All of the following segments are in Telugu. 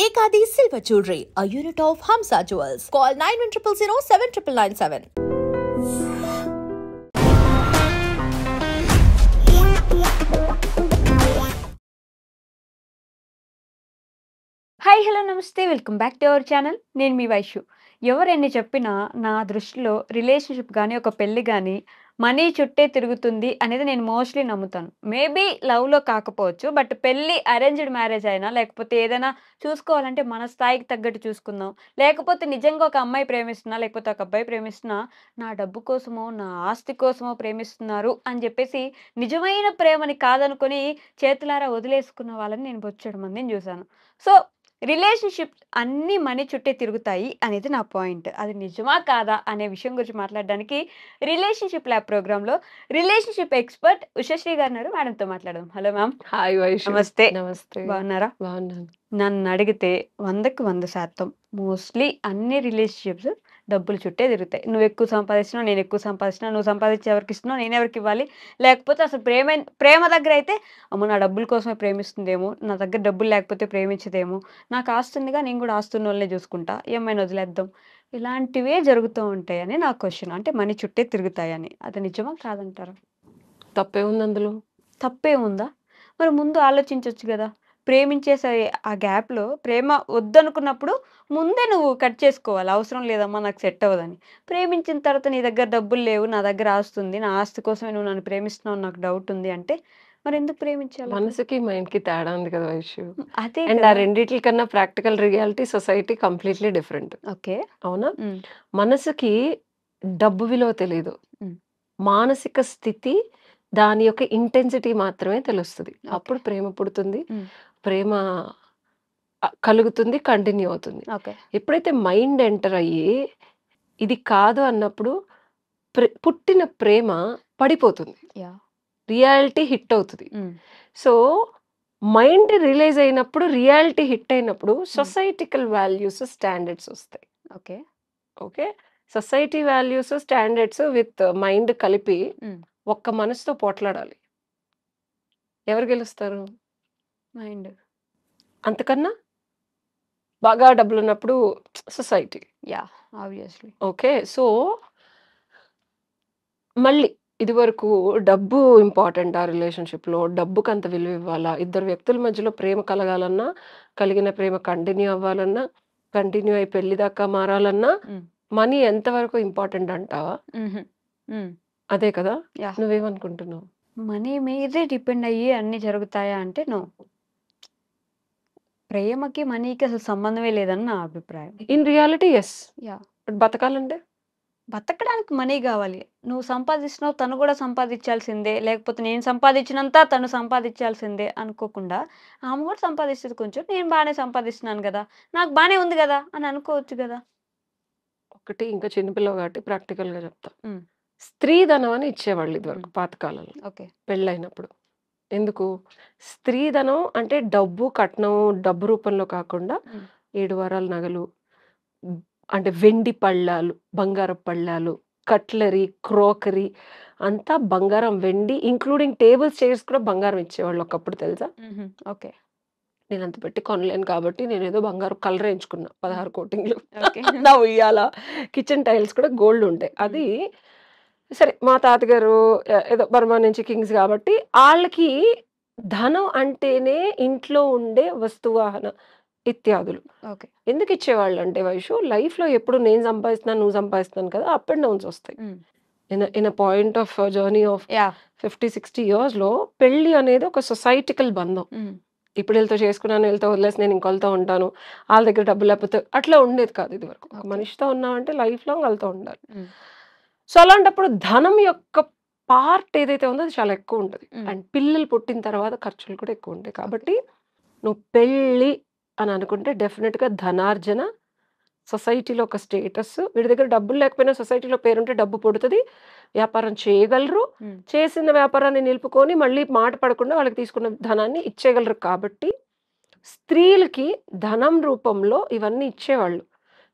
Ekadi Silver Jewelry, a unit of Hamsa Jewels. Call 9100 hi hello నమస్తే welcome back to our channel. నేను మీ వైషు. ఎవరెన్ని చెప్పినా నా దృష్టిలో రిలేషన్షిప్ కానీ ఒక పెళ్ళి కానీ మనీ చుట్టే తిరుగుతుంది అనేది నేను మోస్ట్లీ నమ్ముతాను. మేబీ లవ్లో కాకపోవచ్చు, బట్ పెళ్ళి అరేంజ్డ్ మ్యారేజ్ అయినా లేకపోతే ఏదైనా చూసుకోవాలంటే మన స్థాయికి తగ్గట్టు చూసుకుందాం. లేకపోతే నిజంగా ఒక అమ్మాయి ప్రేమిస్తున్నా లేకపోతే ఒక అబ్బాయి ప్రేమిస్తున్నా నా డబ్బు కోసమో నా ఆస్తి కోసమో ప్రేమిస్తున్నారు అని చెప్పేసి నిజమైన ప్రేమని కాదనుకొని చేతులారా వదిలేసుకున్న వాళ్ళని నేను బొచ్చెడు మందిని చూశాను. సో రిలేషన్‌షిప్ అన్నీ మనీ చుట్టే తిరుగుతాయి అనేది నా పాయింట్. అది నిజమా? కాదా? అనే విషయం గురించి మాట్లాడడానికి రిలేషన్‌షిప్ ల్యాబ్ ప్రోగ్రామ్‌లో రిలేషన్‌షిప్ ఎక్స్‌పర్ట్ ఉషశ్రీ గారున్నారు. మేడంతో మాట్లాడదాం. Hello ma'am. హాయ్ వైషు. నమస్తే. నమస్తే. బాగున్నారా? బాగున్నాను. నన్నడిగితే 100కి 100% మోస్ట్లీ అన్ని రిలేషన్‌షిప్స్ డబ్బులు చుట్టే తిరుగుతాయి. నువ్వెక్కువ సంపాదిస్తున్నావు, నేనెక్కువ సంపాదిస్తున్నా, నువ్వు సంపాదించి ఎవరికిస్తున్నావు, నేనెవరికివ్వాలి? లేకపోతే అసలు ప్రేమ దగ్గరైతే అమ్మో! నా డబ్బుల కోసమే ప్రేమిస్తుందేమో, నా దగ్గర డబ్బులు లేకపోతే ప్రేమించదేమో, నాకు ఆస్తుందిగా నేను కూడా ఆస్తున్నోళ్ళనే చూసుకుంటా, ఈ అమ్మాయిని వదిలేద్దాం. ఇలాంటివే జరుగుతూ ఉంటాయని నా క్వెషన్. అంటే మనీ చుట్టే తిరుగుతాయని. అది నిజమా? కాదంటారా? తప్పేముంది అందులో? తప్పేముందా? మరి ముందు ఆలోచించొచ్చు గదా! ప్రేమించేసే ఆ గ్యాప్‌లో ప్రేమ వద్దనుకున్నప్పుడు ముందే నువ్వు కట్ చేసుకోవాలి. అవసరం లేదమ్మా నాకు సెట్ అవ్వదని. ప్రేమించిన తర్వాత నీ దగ్గర డబ్బులు లేవు, నా దగ్గర ఆస్తి ఉంది, నా ఆస్తి కోసమే నువ్వు నన్ను ప్రేమిస్తున్నావు నాకు డౌట్ ఉంది అంటే మరెందుకు ప్రేమించాలి అప్పుడు? మనసుకి, మైండ్‌కి తేడా ఉంది కదా వైషు. అదే అండ్ ఆ కదా! రెండిట్ల కన్నా practical reality society completely different. Okay. అవునా? హ్మ్. మనసుకి డబ్బు విలువ తెలీదు. హ్మ్. మానసిక స్థితి దాని యొక్క ఇంటెన్సిటీ మాత్రమే తెలుస్తది. ఓకే. అప్పుడు ప్రేమ పుడుతుంది. హ్మ్. ప్రేమ కలుగుతుంది, కంటిన్యూ అవుతుంది. ఓకే. ఎప్పుడైతే మైండ్ ఎంటర్ అయ్యి ఇది కాదు అన్నప్పుడు పుట్టిన ప్రేమ పడిపోతుంది. యాహ్! రియాలిటీ హిట్ అవుతది. హ్మ్. సో, మైండ్ రిలైజ్ అయినప్పుడు, రియాలిటీ హిట్ అయినప్పుడు సొసైటికల్ వాల్యూస్, స్టాండర్డ్స్ ఒస్తాయి. Okay. Okay. Society values, standards with mind కలిపి హ్మ్. ఒక్క మనసుతో పోట్లాడాలి. ఎవరు గెలుస్తారు? మైండ్. అంతకన్నా బాగా డబ్బులున్నప్పుడు society. Yeah! Obviously. Okay. So, మళ్ళీ ఇదివరకు డబ్బు ఇంపార్టెంట్ ఆ రిలేషన్‌షిప్‌లో. డబ్బుకంత విలువ ఇవ్వాలా? ఇద్దరు వ్యక్తుల మధ్యలో ప్రేమ కలగాలన్నా, కలిగిన ప్రేమ కంటిన్యూ అవ్వాలన్నా, కంటిన్యూ అయ్యి పెళ్లి దాకా మారాలన్నా, హ్మ్. మనీ ఎంతవరకు ఇంపార్టెంట్ అంటావా? హుహు. హ్మ్. అదే కదా! యాహ్! నువ్వేమనుకుంటున్నావు? మనీ మీదే డిపెండ్ అయ్యి అన్నీ జరుగుతాయా అంటే నో. ప్రేమకి, మనీకి అసలు సంబంధమే లేదని నా అభిప్రాయం. In reality yes. Yeah! But బతకాలంటే? బతకడానికి మనీ గావాలి. నువ్వు సంపాదిస్తున్నావు, తను గూడా సంపాదించాల్సిందే. లేకపోతే నేను సంపాదించినంత తను సంపాదించాల్సిందే అనుకోకుండా, ఆమె గూడా సంపాదిస్తది కొంచెం. నేను బానే సంపాదిస్తున్నాను గదా! నాకు బానే ఉంది గదా! అని అనుకోవచ్చు గదా! ఒకటి ఇంకా చిన్న పిల్లవు కాబట్టి ప్రాక్టికల్‌గా చెప్తా. హ్మ్. స్త్రీధనం అని ఇచ్చేవాళ్ళు హ్మ్. ఇదివరకు పాతకాలంలో. ఓకే. పెళ్ళైనప్పుడు. ఎందుకు? స్త్రీధనం అంటే డబ్బు, కట్నం, డబ్బు రూపంలో కాకుండా హ్మ్. 7 వారాల నగలు, హ్మ్, అంటే వెండి పళ్ళాలు, బంగారపు పళ్ళాలు, కట్లరీ, క్రోకరీ అంతా బంగారం, వెండి ఇంక్లూడింగ్ టేబుల్స్, చైర్స్ కూడా బంగారం ఇచ్చేవాళ్ళు ఒకప్పుడు తెలుసా? హుహు. ఓకే. నేనంత పెట్టి కొనలేను కాబట్టి నేనేదో బంగారం కలర్ ఎంచుకున్నా. 16 కోటింగ్‌లు. ఓకే. నా ఉయ్యాల, కిచెన్ టైల్స్ కూడా గోల్డ్ ఉంటాయి. హ్మ్. అది సరే మా తాతగారు ఏదో బర్మా నుంచి కింగ్స్ కాబట్టి ఆళ్ళకి ధనం అంటేనే ఇంట్లో ఉండే వస్తువాహన ఇత్యాదులు. ఓకే. ఎందుకు ఇచ్చేవాళ్ళంటే వైషు లైఫ్‌లో ఎప్పుడు నేను సంపాదిస్తున్నాను, నువ్వు సంపాదిస్తున్నాను కదా! అప్ అండ్ డౌన్స్ వస్తాయి. హ్మ్. In a point of journey of yeah! 50, 60 ఇయర్స్‌లో పెళ్లి అనేది ఒక సొసైటికల్ బంధం. హ్మ్. ఇప్పుడు ఈళ్ళతో చేసుకున్నాను, ఈళ్ళతో వదిలేసి నేను ఇంకోళ్ళతో ఉంటాను. ఆళ్ళ దగ్గర డబ్బులు లేకపోతే అట్లా ఉండేది కాదు ఇదివరకు. ఒక ఓకే. మనిషితో ఉన్నామంటే లైఫ్ లాంగ్ ఆళ్ళతో ఉండాలి. హ్మ్. సో, అలాంటప్పుడు ధనం యొక్క పార్ట్ ఏదైతే ఉందో అది చాలా ఎక్కువుంటది. హ్మ్. అండ్ పిల్లలు పుట్టిన తర్వాత ఖర్చులు కూడా ఎక్కువుంటాయి. ఓకే. కాబట్టి నువ్వు పెళ్లి అని అనుకుంటే డెఫినిట్‌గా ధనార్జన, సొసైటీలో ఒక స్టేటస్, వీడి దగ్గర డబ్బులు లేకపోయినా సొసైటీలో పేరుంటే డబ్బు పుడతది. వ్యాపారం చేయగలరు. హ్మ్. చేసిన వ్యాపారాన్ని నిలుపుకొని మళ్ళీ మాట పడకుండా వాళ్ళకి తీసుకున్న ధనాన్ని ఇచ్చేయగలరు కాబట్టి, స్త్రీలకి ధనం రూపంలో ఇవన్నీ ఇచ్చేవాళ్ళు.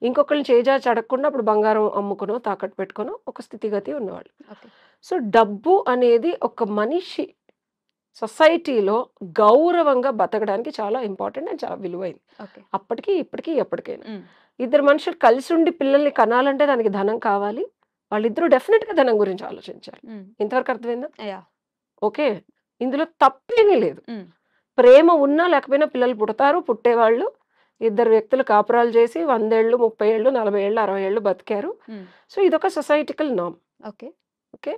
ఇంకొకళ్ళని చేజార్చి అడగకుండా అప్పుడు బంగారం అమ్ముకునో, తాకట్టు పెట్టుకొనో ఒక స్థితిగతి ఉన్నవాళ్ళు. ఓకే. సో, డబ్బు అనేది ఒక మనిషి సొసైటీలో గౌరవంగా బతకడానికి చాలా ఇంపార్టెంట్ అండ్ చాలా విలువైంది. ఓకే. అప్పటికి, ఇప్పటికి, ఎప్పటికైనా. ఇద్దరు మనుషులు కలిసి ఉండి పిల్లల్ని కనాలంటే దానికి ధనం కావాలి. వాళ్ళిద్దరూ డెఫినెట్‌గా ధనం గురించి ఆలోచించాలి. ఇంతవరకు అర్థమైందా? యాహ్! ఓకే. ఇందులో తప్పేమీ లేదు. హ్మ్. ప్రేమ ఉన్నా లేకపోయినా పిల్లలు పుడతారు, పుట్టేవాళ్ళు. ఇద్దరు వ్యక్తులు కాపురాలు చేసి 100 ఏళ్ళు, 30 ఏళ్ళు, 40 ఏళ్ళు, 60 ఏళ్ళు బతికారు. సో, ఇదొక సొసైటికల్ నార్మ్. ఓకే. ఓకే.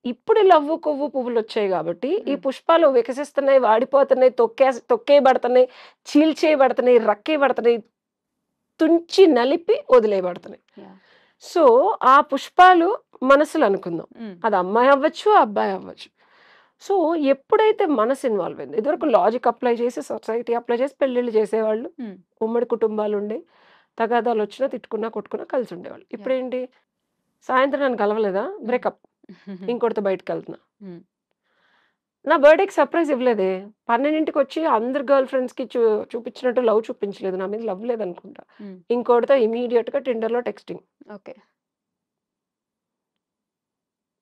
ఇప్పుడు లవ్వు, కొవ్వు, పువ్వులొచ్చాయి గాబట్టి, ఈ హ్మ్. పుష్పాలు వికసిస్తున్నాయి, వాడిపోతున్నాయి, తొక్కేయబడుతున్నాయి, చీల్చేయబడుతున్నాయి, రక్కేయబడుతున్నాయి, తుంచి నలిపి వదిలేయబడుతున్నాయి. యాహ్! సో, ఆ పుష్పాలు మనసులు అనుకుందాం. హ్మ్. అది అమ్మాయి అవ్వచ్చు, అబ్బాయి అవ్వచ్చు. సో, ఎప్పుడైతే మనసు ఇన్వాల్వ్ అయిందో, ఇదివరకు లాజిక్ అప్లై చేసి, సొసైటీ అప్లై చేసి పెళ్ళిళ్ళు చేసేవాళ్ళు. హ్మ్. ఉమ్మడి కుటుంబాలుండేయి. తగాదాలొచ్చినా, తిట్టుకున్నా, కొట్టుకున్నా కలిసుండేవాళ్ళు. యాహ్! ఇప్పుడేంటి? సాయంత్రం నన్ను కలవలేదా? బ్రేకప్. ఇంకోడితో బయటికెళ్తున్నా. హ్మ్. నా బర్త్‌డేకి సర్ప్రైజ్ ఇవ్వలేదే. 12కి అందరు గర్ల్ ఫ్రెండ్స్‌కి చూపించినట్టు లవ్ చూపించలేదు. నా మీద లవ్ లేదనుకుంటా. హ్మ్. ఇంకోడితో ఇమ్మీడియేట్‌గా టిండర్‌లో టెక్స్టింగ్. ఓకే.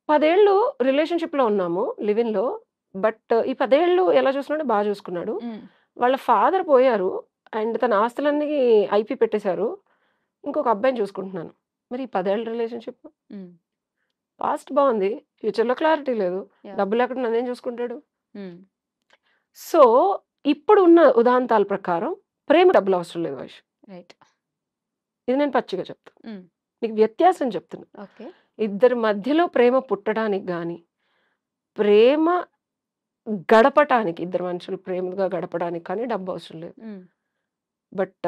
10 ఏళ్ళు రిలేషన్‌షిప్‌లో ఉన్నాము. లివ్ ఇన్‌లో. బట్ ఈ 10 ఏళ్ళు ఎలా చూసుకున్నాడో బా చూసుకున్నాడు. హ్మ్. వాళ్ళ ఫాదర్ పోయారు. అండ్ తన ఆస్తులన్నీ ఐపీ పెట్టేశారు. ఇంకొక అబ్బాయిని చూసుకుంటున్నాను. మరి ఈ 10 ఏళ్ల రిలేషన్‌షిప్ హ్మ్. పాస్ట్ బావుంది. ఫ్యూచర్‌లో క్లారిటీ లేదు. యాహ్! డబ్బు లేకుండా నన్నేం చూసుకుంటాడు? హ్మ్. సో, ఇప్పుడున్న ఉదాంతాల ప్రకారం ప్రేమ డబ్బులు అవసరం లేదు వైష్. రైట్. ఇది నేను పచ్చిగా చెప్తా. హ్మ్. నీకు వ్యత్యాసం చెప్తున్నా. ఓకే. ఇద్దరి మధ్యలో ప్రేమ పుట్టడానికి గాని, ప్రేమ గడపటానికి ఇద్దరు మనుషులు ప్రేమగా గడపడానికి కానీ డబ్బు అవసరం లేదు. హ్మ్. బట్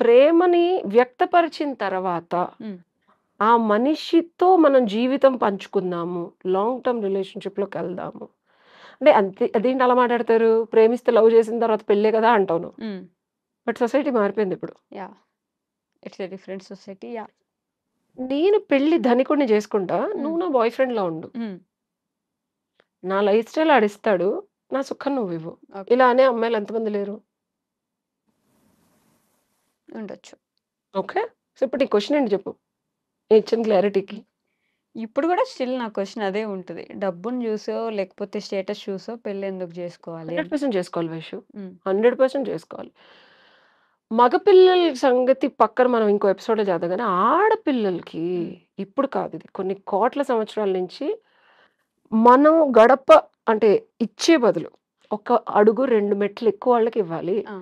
ప్రేమని వ్యక్తపరిచిన తర్వాత హ్మ్. ఆ మనిషితో మనం జీవితం పంచుకుందాము. Long term రిలేషన్‌షిప్‌లోకెళ్దాము. అంటే అంతే అదేంటి అలా మాట్లాడతారు? ప్రేమిస్తే లవ్ చేసిన తర్వాత పెళ్ళే కదా అంటావు నువ్వు. హ్మ్. బట్ సొసైటీ మారిపోయిందిప్పుడు. Yeah! It's a different society. Yeah! నేను పెళ్లి ధనికుడిని చేసుకుంటా. హ్మ్. నువ్వు నా బాయ్ ఫ్రెండ్‌లా ఉండు. హ్మ్. నా లైఫ్ స్టైల్ ఆడిస్తాడు. నా సుఖం నువ్వివ్వు. ఓకే. ఇలా అనే అమ్మాయిలు ఎంతమంది లేరు? ఉండొచ్చు. ఓకే. సో, ఇప్పుడు నీ క్వెషన్ ఏంటి చెప్పు? నేను ఇచ్చిన క్లారిటీకి. ఇప్పుడు గూడా స్టిల్ నా క్వెషన్ అదే ఉంటది. డబ్బుని జూసో, లేకపోతే స్టేటస్ చూసో పెళ్లెందుకు జేసుకోవాలి అని. 100% చేసుకోవాలి వైషు. హ్మ్. 100% చేసుకోవాలి. మగపిల్లల సంగతి పక్కన మనం ఇంకో ఎపిసోడ్‌లో చేద్దాం గానీ, ఆడపిల్లలకి హ్మ్. ఇప్పుడు కాదు ఇది. కొన్ని కోట్ల సంవత్సరాల నుంచి మనం గడప అంటే ఇచ్చే బదులు ఒక అడుగు 2 మెట్లు ఎక్కువ వాళ్ళకివ్వాలి. ఆ!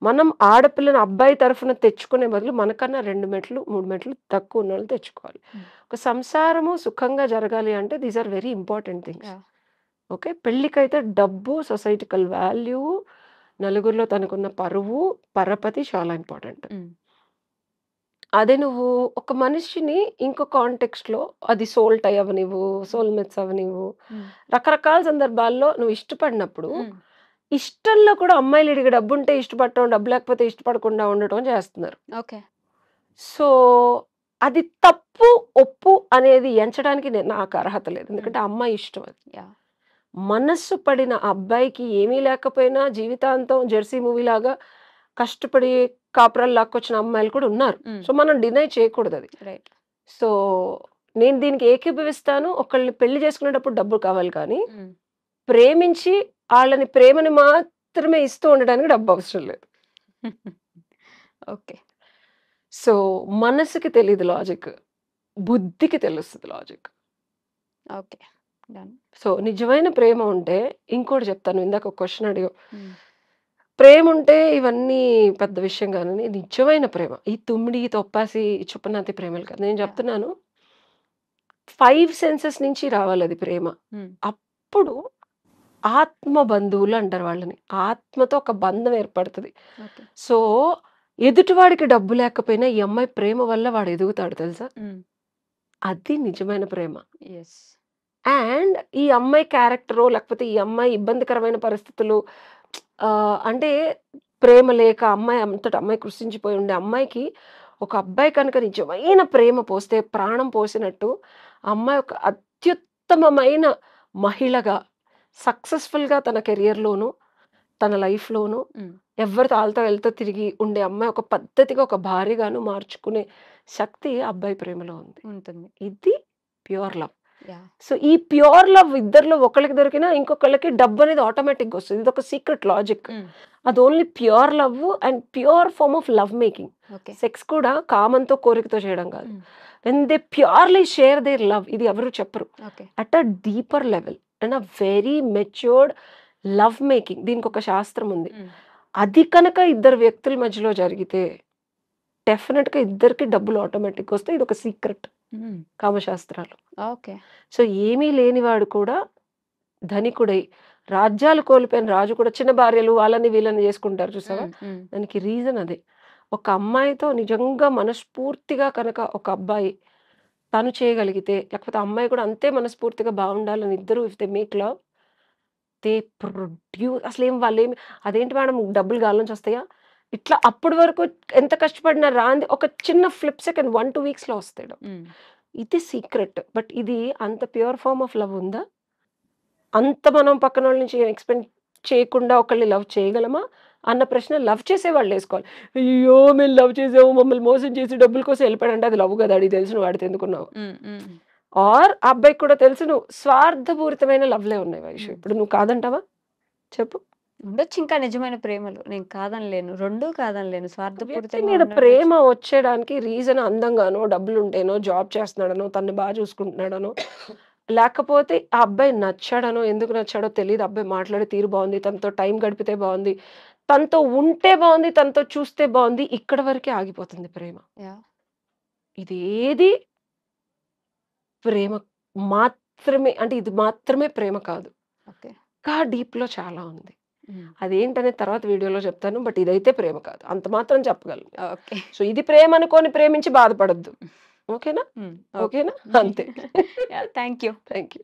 మనం ఆడపిల్లని అబ్బాయి తరఫున తెచ్చుకునే బదులు మనకన్నా 2 మెట్లు, 3 మెట్లు తక్కువ ఉన్నోళ్ళని తెచ్చుకోవాలి. హ్మ్. ఒక సంసారము సుఖంగా జరగాలి అంటే these are very important things. Yeah! Okay. పెళ్ళికైతే డబ్బు, సొసైటికల్ వాల్యూ, నలుగురిలో తనకున్న పరువు, పరపతి చాలా ఇంపార్టెంట్. హ్మ్. అదే నువ్వు ఒక మనిషిని ఇంకో కాంటెక్స్ట్‌లో అది సోల్ టై అవ్వనివ్వు, సోల్‌మేట్స్ అవ్వనివ్వు, హ్మ్. రకరకాల సందర్భాల్లో నువ్వు ఇష్టపడినప్పుడు, హ్మ్. ఇష్టంలో కూడా అమ్మాయిలు ఈడికి డబ్బుంటే ఇష్టపడటం, డబ్బు లేకపోతే ఇష్టపడకుండా ఉండటం చేస్తున్నారు. ఓకే. సో, అది తప్పు, ఒప్పు అనేది ఎంచడానికి నాకు అర్హత లేదు. హ్మ్. ఎందుకంటే ఆ అమ్మాయి ఇష్టం అది. యాహ్! మనస్సు పడిన అబ్బాయికి ఏమీ లేకపోయినా జీవితాంతం 'జెర్సీ' మూవీలాగా కష్టపడి కాపురాలు లాక్కొచ్చిన అమ్మాయిలు కూడా ఉన్నారు. హ్మ్. సో, మనం డినై చేయకూడదది. రైట్. సో, నేను దీనికి ఏకీభవిస్తాను. ఒకళ్ళని పెళ్లి చేసుకునేటప్పుడు డబ్బులు కావాలి కానీ, హ్మ్. ప్రేమించి ఆళ్ళని ప్రేమని మాత్రమే ఇస్తూ ఉండడానికి డబ్బవసరం లేదు. ఓకే. సో, మనసుకి తెలీదు లాజిక్. బుద్ధికి తెలుస్తది లాజిక్. ఓకే. డన్. సో, నిజమైన ప్రేమ ఉంటే ఇంకోటి చెప్తాను. ఇందాక ఒక క్వెషన్ అడిగావు. హ్మ్. ప్రేముంటే ఇవన్నీ పెద్ద విషయం కాదని నిజమైన ప్రేమ. ఈ తుమ్మిడి, తొప్పాసి, చుప్పనాతి ప్రేమలు కాదు. నేను యాహ్! చెప్తున్నాను 5 సెన్సెస్ నుంచి రావాలది ప్రేమ. హ్మ్. అప్పుడు ఆత్మ బంధువులు అంటారు వాళ్ళని. ఆత్మతో ఒక బంధం ఏర్పడతది. ఓకే. సో, ఎదుటివాడికి డబ్బు లేకపోయినా ఈ అమ్మాయి ప్రేమ వల్ల వాడు ఎదుగుతాడు తెలుసా? హ్మ్. అది నిజమైన ప్రేమ. యెస్. అండ్ ఈ అమ్మాయి క్యారెక్టరో లేకపోతే ఈ అమ్మాయి ఇబ్బందికరమైన పరిస్థితులు అంటే ప్రేమ లేక అమ్మాయి అంతట అమ్మాయి కృషించిపోయి ఉండే అమ్మాయికి ఒక అబ్బాయి కనుక నిజమైన ప్రేమ పోస్తే ప్రాణం పోసినట్టు ఆ అమ్మాయి ఒక అత్యుత్తమమైన మహిళగా సక్సెస్‌ఫుల్‌గా తన కెరియర్‌లోను, తన లైఫ్‌లోను హ్మ్. ఎవరితో ఆళ్ళతో ఈళ్ళతో తిరిగి ఉండే అమ్మాయి ఒక పద్ధతిగా ఒక భార్యగాను మార్చుకునే శక్తి ఆ అబ్బాయి ప్రేమలో ఉంది. ఉంటుంది. ఇది ప్యూర్ లవ్. యాహ్! సో ఈ ప్యూర్ లవ్ ఇద్దరిలో ఒకళ్ళకి దొరికినా ఇంకొకళ్ళకి డబ్బు అనేది ఆటోమేటిక్గా వస్తుంది. ఇది ఒక సీక్రెట్ లాజిక్. హ్మ్. అది only pure love and pure form of love making. Okay. Sex కూడా కామంతో కోరికతో చేయడం కాదు. Hmm. When they purely share their love, ఇది ఎవరు చెప్పరు, okay. At a deeper level and a very matured love making. దీనికి ఒక శాస్త్రం ఉంది. హ్మ్. అది కనుక ఇద్దరు వ్యక్తుల మధ్యలో జరిగితే డెఫినెట్గా ఇద్దరికి డబ్బులు ఆటోమేటిక్గా వస్తాయి. ఇది ఒక సీక్రెట్ హ్మ్. కామశాస్త్రాలు. ఓకే. సో ఏమీ లేనివాడు కూడా ధనికుడై రాజ్యాలు కోల్పోయిన రాజు కూడా చిన్న భార్యలు వాళ్ళని వీళ్ళని చేసుకుంటారు చూసావా? హ్మ్. హ్మ్. దానికి రీజన్ అదే. ఒక అమ్మాయితో నిజంగా మనస్ఫూర్తిగా కనుక ఒక అబ్బాయి తను చేయగలిగితే, లేకపోతే అమ్మాయి కూడా అంతే మనస్ఫూర్తిగా బాగుండాలని ఇద్దరు if they make love, they అసలేం వాళ్ళేమి అదేంటి మేడం డబ్బులు గాలి నుంచి వస్తాయా? ఇట్లా అప్పటి వరకు ఎంత కష్టపడినా రాంది ఒక చిన్న ఫ్లిప్ సెకండ్ 1-2 వీక్స్‌లో వస్తాయి డబ్బులు. హ్మ్. ఇది సీక్రెట్. బట్ ఇది అంత ప్యూర్ ఫార్మ్ ఆఫ్ లవ్ ఉందా? అంత మనం పక్కనోళ్ళ నుంచి ఎక్స్‌పెక్ట్ చేయకుండా ఒకళ్ళని లవ్ చేయగలమా? అన్న ప్రశ్న లవ్ చేసేవాళ్ళేసుకోవాలి. అయ్యో! మేము లవ్ చేసాము, మమ్మల్ని మోసం చేసి డబ్బుల కోసం ఎళ్ళిపోయాడంటే అది లవ్ కాదు. ఆడికి తెలుసు నువ్వు వాడితో ఎందుకున్నావో. హ్మ్. హ్మ్. ఆర్ ఆ అబ్బాయికి కూడా తెలుసు నువ్వు స్వార్థపూరితమైన లవ్‌లే ఉన్నాయి వైషు. హ్మ్. ఇప్పుడు నువ్వు కాదంటావా? చెప్పు. ఉండొచ్చు ఇంకా నిజమైన ప్రేమలు. నేను కాదనలేను. 2 కాదనలేను. వ్యక్తి స్వార్థపూరితంగా మీద ఉండుండొచ్చు. ప్రేమ వచ్చేయడానికి రీజన్ అందంగానో, డబ్బులుంటేనో, జాబ్ చేస్తున్నాడనో, తనని చూసుకుంటున్నాడనో, లేకపోతే ఆ అబ్బాయి నచ్చాడనో, ఎందుకు నచ్చాడో తెలీదు. అబ్బాయి మాట్లాడే తీరు బావుంది. తనతో టైం గడిపితే బావుంది. తనతో ఉంటే బావుంది. తనతో చూస్తే బావుంది. ఇక్కడి వరకే ఆగిపోతుంది ప్రేమ. యాహ్! ఇదేది ప్రేమ మాత్రమే అంటే ఇది మాత్రమే ప్రేమ కాదు. ఓకే. ఇంకా డీప్‌లో చాలా ఉంది. హ్మ్. అదేంటనేది తర్వాత వీడియోలో చెప్తాను. బట్ ఇదైతే ప్రేమ కాదు. అంత మాత్రం చెప్పగలను. ఓకే. సో ఇది ప్రేమ అనుకోని ప్రేమించి బాధపడొద్దు. ఓకేనా? హ్మ్. ఓకే. ఓకేనా? అంతే. Yeah! Thank you. Thank you.